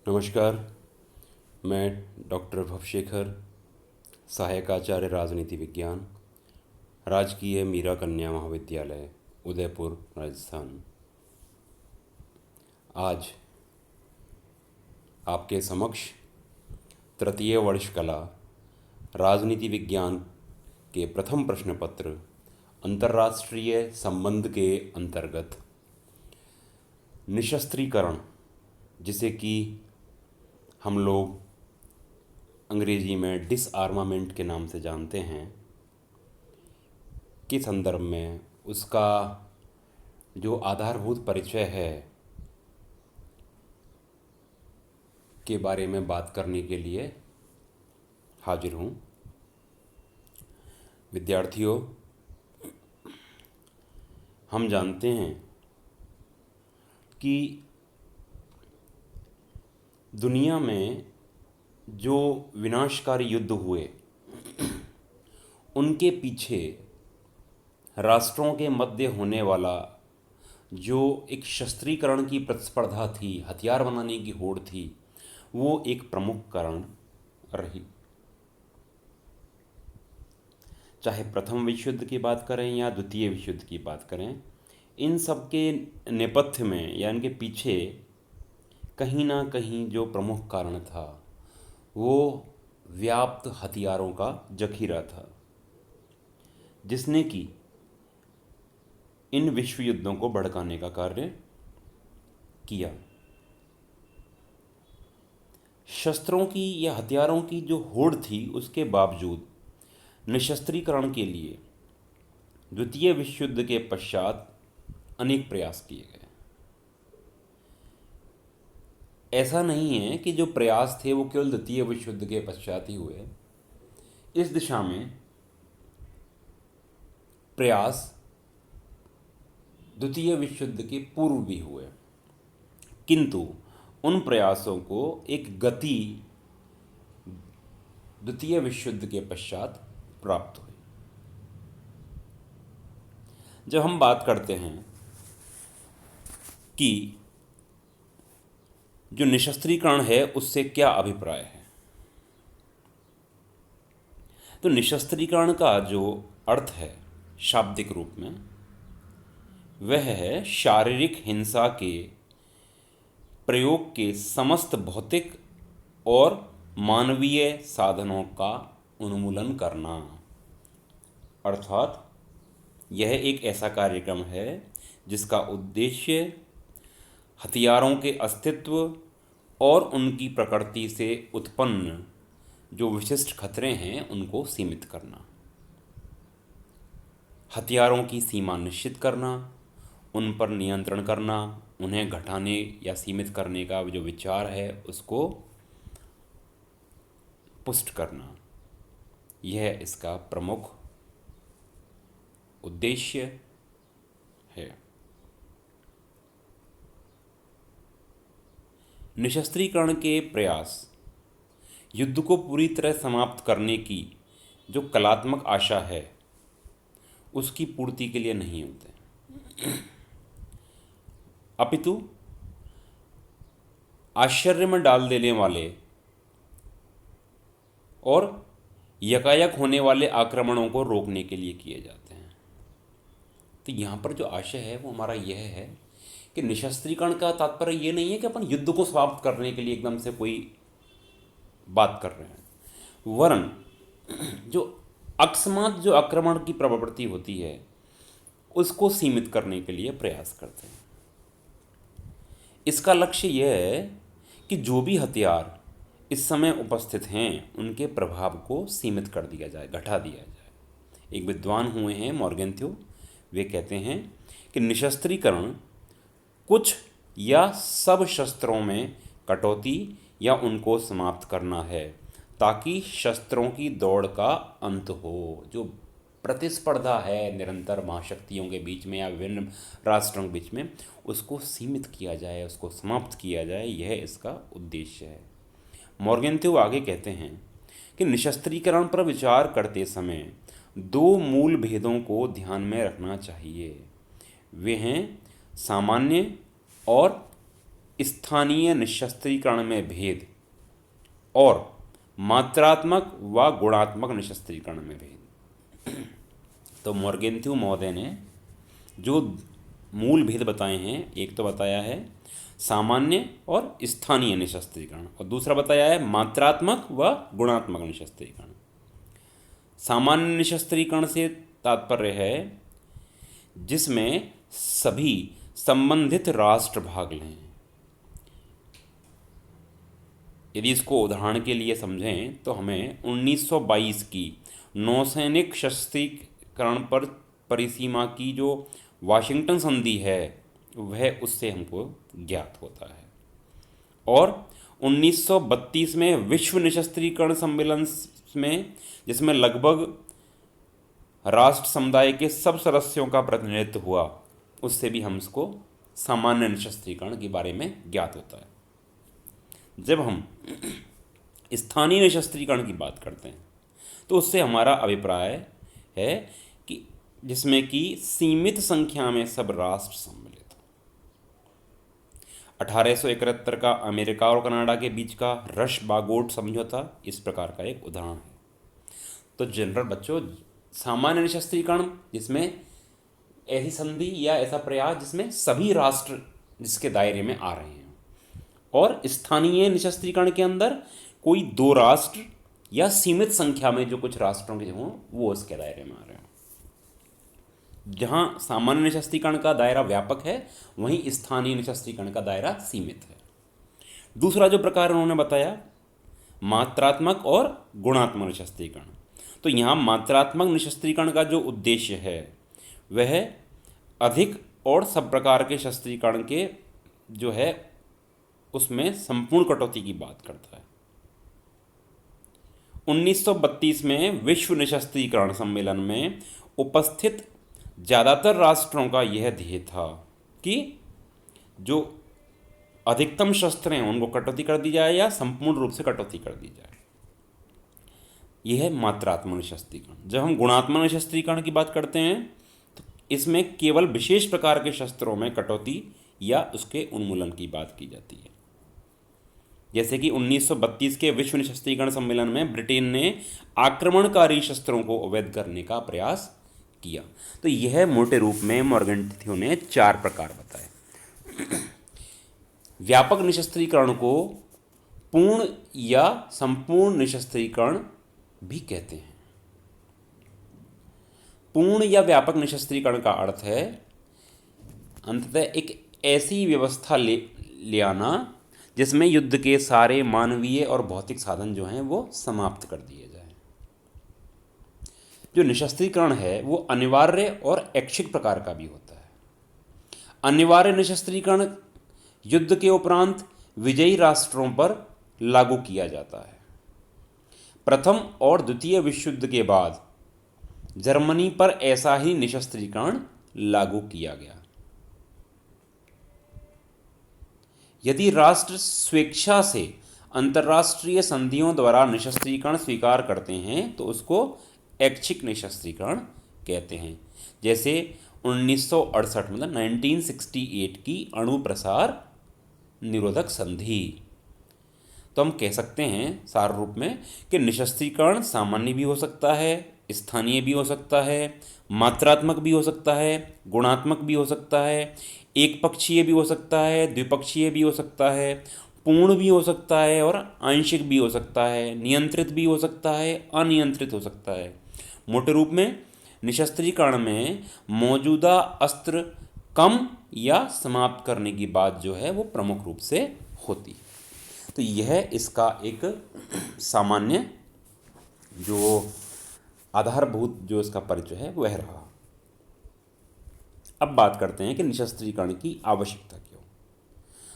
नमस्कार। मैं डॉक्टर भवशेखर, सहायक आचार्य राजनीति विज्ञान, राजकीय मीरा कन्या महाविद्यालय, उदयपुर, राजस्थान। आज आपके समक्ष तृतीय वर्ष कला राजनीति विज्ञान के प्रथम प्रश्न पत्र अंतर्राष्ट्रीय संबंध के अंतर्गत निशस्त्रीकरण, जिसे कि हम लोग अंग्रेजी में डिसआर्मामेंट के नाम से जानते हैं, के संदर्भ में उसका जो आधारभूत परिचय है के बारे में बात करने के लिए हाजिर हूँ। विद्यार्थियों, हम जानते हैं कि दुनिया में जो विनाशकारी युद्ध हुए उनके पीछे राष्ट्रों के मध्य होने वाला जो एक शस्त्रीकरण की प्रतिस्पर्धा थी, हथियार बनाने की होड़ थी, वो एक प्रमुख कारण रही। चाहे प्रथम विश्व युद्ध की बात करें या द्वितीय विश्व युद्ध की बात करें, इन सब के नेपथ्य में या इनके पीछे कहीं ना कहीं जो प्रमुख कारण था वो व्याप्त हथियारों का जखीरा था, जिसने कि इन विश्व युद्धों को भड़काने का कार्य किया। शस्त्रों की या हथियारों की जो होड़ थी, उसके बावजूद निशस्त्रीकरण के लिए द्वितीय विश्व युद्ध के पश्चात अनेक प्रयास किए गए। ऐसा नहीं है कि जो प्रयास थे वो केवल द्वितीय विश्व युद्ध के पश्चात ही हुए। इस दिशा में प्रयास द्वितीय विश्व युद्ध के पूर्व भी हुए, किंतु उन प्रयासों को एक गति द्वितीय विश्व युद्ध के पश्चात प्राप्त हुई। जब हम बात करते हैं कि जो निशस्त्रीकरण है उससे क्या अभिप्राय है, तो निशस्त्रीकरण का जो अर्थ है शाब्दिक रूप में, वह है शारीरिक हिंसा के प्रयोग के समस्त भौतिक और मानवीय साधनों का उन्मूलन करना। अर्थात यह एक ऐसा कार्यक्रम है जिसका उद्देश्य हथियारों के अस्तित्व और उनकी प्रकृति से उत्पन्न जो विशिष्ट खतरे हैं उनको सीमित करना, हथियारों की सीमा निश्चित करना, उन पर नियंत्रण करना, उन्हें घटाने या सीमित करने का जो विचार है उसको पुष्ट करना, यह इसका प्रमुख उद्देश्य है। निशस्त्रीकरण के प्रयास युद्ध को पूरी तरह समाप्त करने की जो कलात्मक आशा है उसकी पूर्ति के लिए नहीं होते, अपितु आश्चर्य में डाल देने वाले और यकायक होने वाले आक्रमणों को रोकने के लिए किए जाते हैं। तो यहाँ पर जो आशय है वो हमारा यह है कि निशस्त्रीकरण का तात्पर्य ये नहीं है कि अपन युद्ध को समाप्त करने के लिए एकदम से कोई बात कर रहे हैं, वरन जो अकस्मात जो आक्रमण की प्रवृत्ति होती है उसको सीमित करने के लिए प्रयास करते हैं। इसका लक्ष्य यह है कि जो भी हथियार इस समय उपस्थित हैं उनके प्रभाव को सीमित कर दिया जाए, घटा दिया जाए। एक विद्वान हुए हैं मॉर्गेंथ्यू, वे कहते हैं कि निशस्त्रीकरण कुछ या सब शस्त्रों में कटौती या उनको समाप्त करना है ताकि शस्त्रों की दौड़ का अंत हो। जो प्रतिस्पर्धा है निरंतर महाशक्तियों के बीच में या विभिन्न राष्ट्रों के बीच में, उसको सीमित किया जाए, उसको समाप्त किया जाए, यह इसका उद्देश्य है। मॉर्गेंथ्यू आगे कहते हैं कि निशस्त्रीकरण पर विचार करते समय दो मूल भेदों को ध्यान में रखना चाहिए। वे हैं सामान्य और स्थानीय निशस्त्रीकरण में भेद और मात्रात्मक व गुणात्मक निशस्त्रीकरण में भेद। तो मोर्गेंथ्यू महोदय ने जो मूल भेद बताए हैं, एक तो बताया है सामान्य और स्थानीय निशस्त्रीकरण, और दूसरा बताया है मात्रात्मक व गुणात्मक निशस्त्रीकरण। सामान्य निशस्त्रीकरण से तात्पर्य है जिसमें सभी संबंधित राष्ट्र भाग लें। यदि इसको उदाहरण के लिए समझें तो हमें 1922 की नौसैनिक शस्त्रीकरण पर परिसीमा की जो वाशिंगटन संधि है वह उससे हमको ज्ञात होता है। और 1932 में विश्व निशस्त्रीकरण सम्मेलन में, जिसमें लगभग राष्ट्र समुदाय के सब सदस्यों का प्रतिनिधित्व हुआ, उससे भी हम इसको सामान्य निशस्त्रीकरण के बारे में ज्ञात होता है। जब हम स्थानीय निशस्त्रीकरण की बात करते हैं तो उससे हमारा अभिप्राय है कि जिसमें कि सीमित संख्या में सब राष्ट्र सम्मिलित हो। 1871 का अमेरिका और कनाडा के बीच का रश-बागोट समझौता इस प्रकार का एक उदाहरण है। तो जनरल बच्चों, सामान्य निशस्त्रीकरण जिसमें ऐसी संधि या ऐसा प्रयास जिसमें सभी राष्ट्र जिसके दायरे में आ रहे हैं, और स्थानीय निशस्त्रीकरण के अंदर कोई दो राष्ट्र या सीमित संख्या में जो कुछ राष्ट्रों के हों वो उसके दायरे में आ रहे हों। जहाँ सामान्य निशस्त्रीकरण का दायरा व्यापक है वहीं स्थानीय निशस्त्रीकरण का दायरा सीमित है। दूसरा जो प्रकार उन्होंने बताया मात्रात्मक और गुणात्मक निशस्त्रीकरण। तो यहाँ मात्रात्मक निशस्त्रीकरण का जो उद्देश्य है वह अधिक और सब प्रकार के शस्त्रीकरण के जो है उसमें संपूर्ण कटौती की बात करता है। 1932 में विश्व निशस्त्रीकरण सम्मेलन में उपस्थित ज़्यादातर राष्ट्रों का यह ध्येय था कि जो अधिकतम शस्त्र हैं उनको कटौती कर दी जाए या संपूर्ण रूप से कटौती कर दी जाए। यह है मात्रात्मक निशस्त्रीकरण। जब हम गुणात्मक निशस्त्रीकरण की बात करते हैं तो इसमें केवल विशेष प्रकार के शस्त्रों में कटौती या उसके उन्मूलन की बात की जाती है। जैसे कि 1932 के विश्व निशस्त्रीकरण सम्मेलन में ब्रिटेन ने आक्रमणकारी शस्त्रों को अवैध करने का प्रयास किया। तो यह मोटे रूप में मोर्गेंथ्यू ने 4 प्रकार बताए। व्यापक निशस्त्रीकरण को पूर्ण या संपूर्ण निशस्त्रीकरण भी कहते हैं। पूर्ण या व्यापक निशस्त्रीकरण का अर्थ है अंततः एक ऐसी व्यवस्था ले आना जिसमें युद्ध के सारे मानवीय और भौतिक साधन जो हैं वो समाप्त कर दिए जाएं। जो निशस्त्रीकरण है वो अनिवार्य और ऐच्छिक प्रकार का भी होता है। अनिवार्य निशस्त्रीकरण युद्ध के उपरांत विजयी राष्ट्रों पर लागू किया जाता है। प्रथम और द्वितीय विश्व युद्ध के बाद जर्मनी पर ऐसा ही निशस्त्रीकरण लागू किया गया। यदि राष्ट्र स्वेच्छा से अंतर्राष्ट्रीय संधियों द्वारा निशस्त्रीकरण स्वीकार करते हैं तो उसको ऐच्छिक निशस्त्रीकरण कहते हैं। जैसे 1968 मतलब 1968 की अणु प्रसार निरोधक संधि। तो हम कह सकते हैं सार रूप में कि निशस्त्रीकरण सामान्य भी हो सकता है, स्थानीय भी हो सकता है, मात्रात्मक भी हो सकता है, गुणात्मक भी हो सकता है, एक पक्षीय भी हो सकता है, द्विपक्षीय भी हो सकता है, पूर्ण भी हो सकता है और आंशिक भी हो सकता है, नियंत्रित भी हो सकता है, अनियंत्रित हो सकता है। मोटे रूप में निशस्त्रीकरण में मौजूदा अस्त्र कम या समाप्त करने की बात जो है वो प्रमुख रूप से होती है। तो यह इसका एक सामान्य जो आधारभूत जो इसका परिचय है वह रहा। अब बात करते हैं कि निशस्त्रीकरण की आवश्यकता क्यों।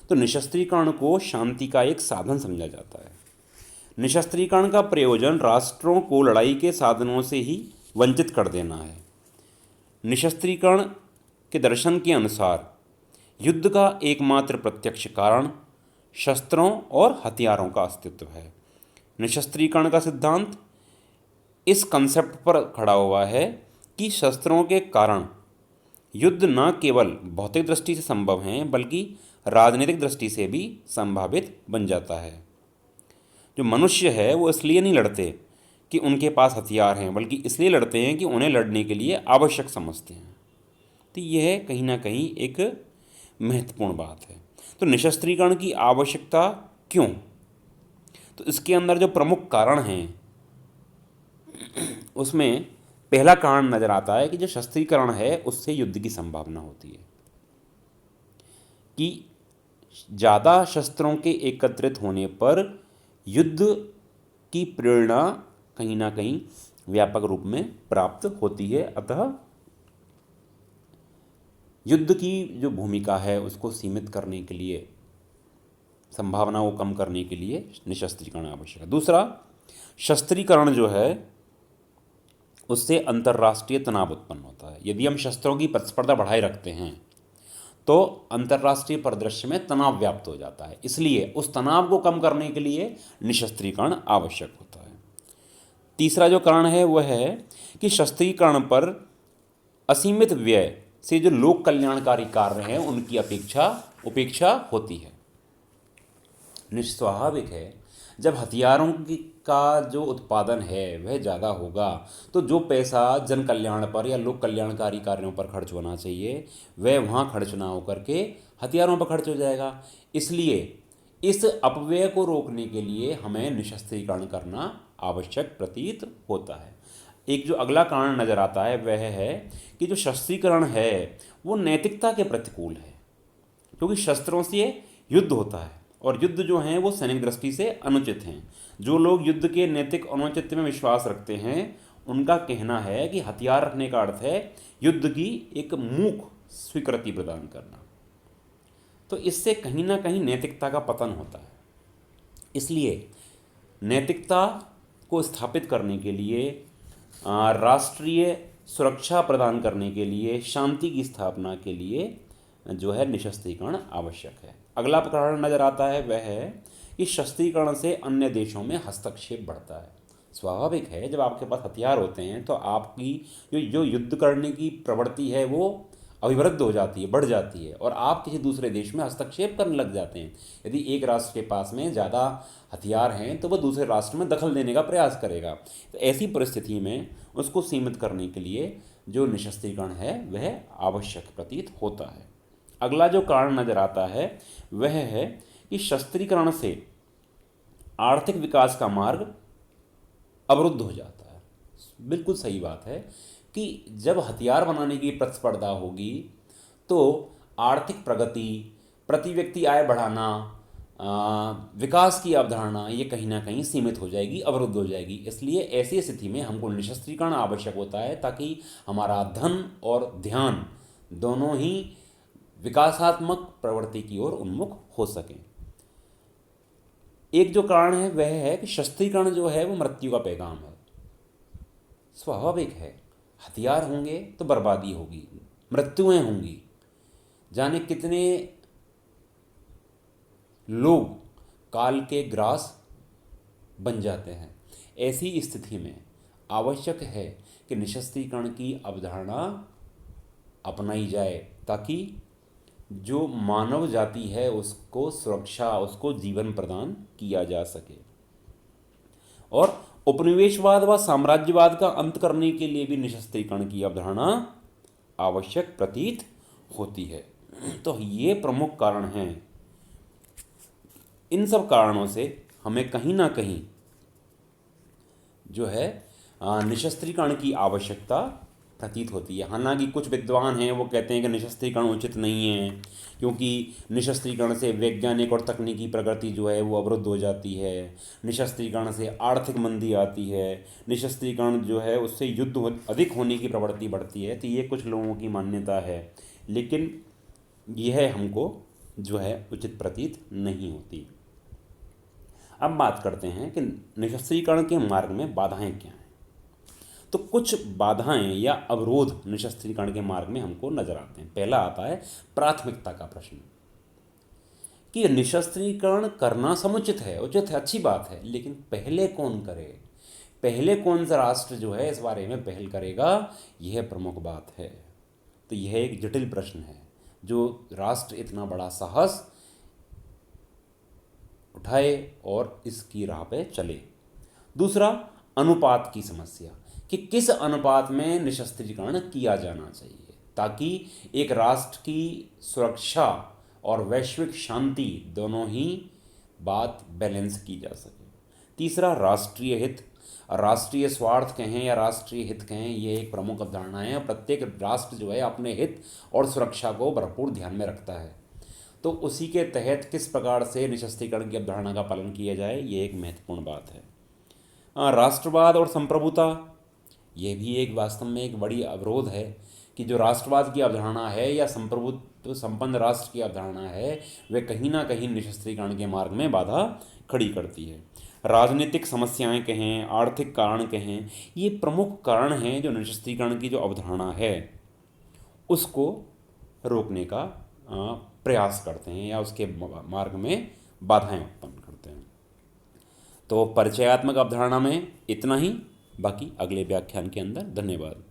तो निशस्त्रीकरण को शांति का एक साधन समझा जाता है। निशस्त्रीकरण का प्रयोजन राष्ट्रों को लड़ाई के साधनों से ही वंचित कर देना है। निशस्त्रीकरण के दर्शन के अनुसार युद्ध का एकमात्र प्रत्यक्ष कारण शस्त्रों और हथियारों का अस्तित्व है। निशस्त्रीकरण का सिद्धांत इस कंसेप्ट पर खड़ा हुआ है कि शस्त्रों के कारण युद्ध न केवल भौतिक दृष्टि से संभव हैं बल्कि राजनीतिक दृष्टि से भी संभावित बन जाता है। जो मनुष्य है वो इसलिए नहीं लड़ते कि उनके पास हथियार हैं, बल्कि इसलिए लड़ते हैं कि उन्हें लड़ने के लिए आवश्यक समझते हैं। तो यह कहीं ना कहीं एक महत्वपूर्ण बात है। तो निशस्त्रीकरण की आवश्यकता क्यों? तो इसके अंदर जो प्रमुख कारण हैं उसमें पहला कारण नज़र आता है कि जो शस्त्रीकरण है उससे युद्ध की संभावना होती है, कि ज़्यादा शस्त्रों के एकत्रित होने पर युद्ध की प्रेरणा कहीं ना कहीं व्यापक रूप में प्राप्त होती है। अतः युद्ध की जो भूमिका है उसको सीमित करने के लिए, संभावना को कम करने के लिए निशस्त्रीकरण आवश्यक है। दूसरा, शस्त्रीकरण जो है उससे अंतर्राष्ट्रीय तनाव उत्पन्न होता है। यदि हम शस्त्रों की प्रतिस्पर्धा बढ़ाए रखते हैं तो अंतर्राष्ट्रीय परिदृश्य में तनाव व्याप्त हो जाता है, इसलिए उस तनाव को कम करने के लिए निशस्त्रीकरण आवश्यक होता है। तीसरा जो कारण है वह है कि शस्त्रीकरण पर असीमित व्यय से जो लोक कल्याणकारी कार्य हैं उनकी उपेक्षा होती है। निस्वाभाविक है, जब हथियारों का जो उत्पादन है वह ज़्यादा होगा तो जो पैसा जन कल्याण पर या लोक कल्याणकारी कार्यों पर खर्च होना चाहिए वह वहाँ खर्च ना होकर के हथियारों पर खर्च हो जाएगा। इसलिए इस अपव्यय को रोकने के लिए हमें निशस्त्रीकरण करना आवश्यक प्रतीत होता है। एक जो अगला कारण नज़र आता है वह है कि जो शस्त्रीकरण है वो नैतिकता के प्रतिकूल है, क्योंकि शस्त्रों से युद्ध होता है और युद्ध जो हैं वो सैनिक दृष्टि से अनुचित हैं। जो लोग युद्ध के नैतिक औचित्य में विश्वास रखते हैं उनका कहना है कि हथियार रखने का अर्थ है युद्ध की एक मूक स्वीकृति प्रदान करना। तो इससे कहीं ना कहीं नैतिकता का पतन होता है। इसलिए नैतिकता को स्थापित करने के लिए, राष्ट्रीय सुरक्षा प्रदान करने के लिए, शांति की स्थापना के लिए जो है निशस्त्रीकरण आवश्यक है। अगला कारण नज़र आता है वह है कि शस्त्रीकरण से अन्य देशों में हस्तक्षेप बढ़ता है। स्वाभाविक है, जब आपके पास हथियार होते हैं तो आपकी जो युद्ध करने की प्रवृत्ति है वो अभिवृद्ध हो जाती है, बढ़ जाती है और आप किसी दूसरे देश में हस्तक्षेप करने लग जाते हैं। यदि एक राष्ट्र के पास में ज़्यादा हथियार हैं तो वह दूसरे राष्ट्र में दखल देने का प्रयास करेगा। तो ऐसी परिस्थिति में उसको सीमित करने के लिए जो निशस्त्रीकरण है वह आवश्यक प्रतीत होता है। अगला जो कारण नज़र आता है वह है कि शस्त्रीकरण से आर्थिक विकास का मार्ग अवरुद्ध हो जाता है। बिल्कुल सही बात है कि जब हथियार बनाने की प्रतिस्पर्धा होगी तो आर्थिक प्रगति, प्रति व्यक्ति आय बढ़ाना, विकास की अवधारणा ये कहीं ना कहीं सीमित हो जाएगी, अवरुद्ध हो जाएगी। इसलिए ऐसी स्थिति में हमको निशस्त्रीकरण आवश्यक होता है ताकि हमारा धन और ध्यान दोनों ही विकासात्मक प्रवृत्ति की ओर उन्मुख हो सकें। एक जो कारण है वह है कि शस्त्रीकरण जो है वो मृत्यु का पैगाम है। स्वाभाविक है, हथियार होंगे तो बर्बादी होगी, मृत्युएं होंगी, जाने कितने लोग काल के ग्रास बन जाते हैं। ऐसी स्थिति में आवश्यक है कि निशस्त्रीकरण की अवधारणा अपनाई जाए ताकि जो मानव जाति है उसको सुरक्षा, उसको जीवन प्रदान किया जा सके। और उपनिवेशवाद व साम्राज्यवाद का अंत करने के लिए भी निशस्त्रीकरण की अवधारणा आवश्यक प्रतीत होती है। तो ये प्रमुख कारण हैं। इन सब कारणों से हमें कहीं ना कहीं जो है निशस्त्रीकरण की आवश्यकता प्रतीत होती है। हालांकि कुछ विद्वान हैं वो कहते हैं कि निशस्त्रीकरण उचित नहीं है क्योंकि निशस्त्रीकरण से वैज्ञानिक और तकनीकी प्रगति जो है वो अवरुद्ध हो जाती है, निशस्त्रीकरण से आर्थिक मंदी आती है, निशस्त्रीकरण जो है उससे युद्ध अधिक होने की प्रवृत्ति बढ़ती है। तो ये कुछ लोगों की मान्यता है, लेकिन यह हमको जो है उचित प्रतीत नहीं होती। अब बात करते हैं कि निशस्त्रीकरण के मार्ग में बाधाएं क्या हैं। तो कुछ बाधाएं या अवरोध निशस्त्रीकरण के मार्ग में हमको नजर आते हैं। पहला आता है प्राथमिकता का प्रश्न, कि निशस्त्रीकरण करना समुचित है, उचित है, अच्छी बात है, लेकिन पहले कौन करे, पहले कौन सा राष्ट्र जो है इस बारे में पहल करेगा, यह प्रमुख बात है। तो यह एक जटिल प्रश्न है। जो राष्ट्र इतना बड़ा साहस उठाए और इसकी राह पे चले। दूसरा, अनुपात की समस्या, कि किस अनुपात में निशस्त्रीकरण किया जाना चाहिए ताकि एक राष्ट्र की सुरक्षा और वैश्विक शांति दोनों ही बात बैलेंस की जा सके। तीसरा, राष्ट्रीय हित। राष्ट्रीय स्वार्थ कहें या राष्ट्रीय हित कहें, ये एक प्रमुख अवधारणा है। प्रत्येक राष्ट्र जो है अपने हित और सुरक्षा को भरपूर ध्यान में रखता है, तो उसी के तहत किस प्रकार से निशस्त्रीकरण की अवधारणा का पालन किया जाए, ये एक महत्वपूर्ण बात है। राष्ट्रवाद और संप्रभुता, ये भी एक वास्तव में एक बड़ी अवरोध है कि जो राष्ट्रवाद की अवधारणा है या संप्रभुत्व संपन्न राष्ट्र की अवधारणा है, वे कहीं ना कहीं निशस्त्रीकरण के मार्ग में बाधा खड़ी करती है। राजनीतिक समस्याएं कहें, आर्थिक कारण कहें, ये प्रमुख कारण हैं जो निशस्त्रीकरण की जो अवधारणा है उसको रोकने का प्रयास करते हैं या उसके मार्ग में बाधाएं उत्पन्न करते हैं। तो परिचयात्मक अवधारणा में इतना ही, बाकी अगले व्याख्यान के अंदर। धन्यवाद।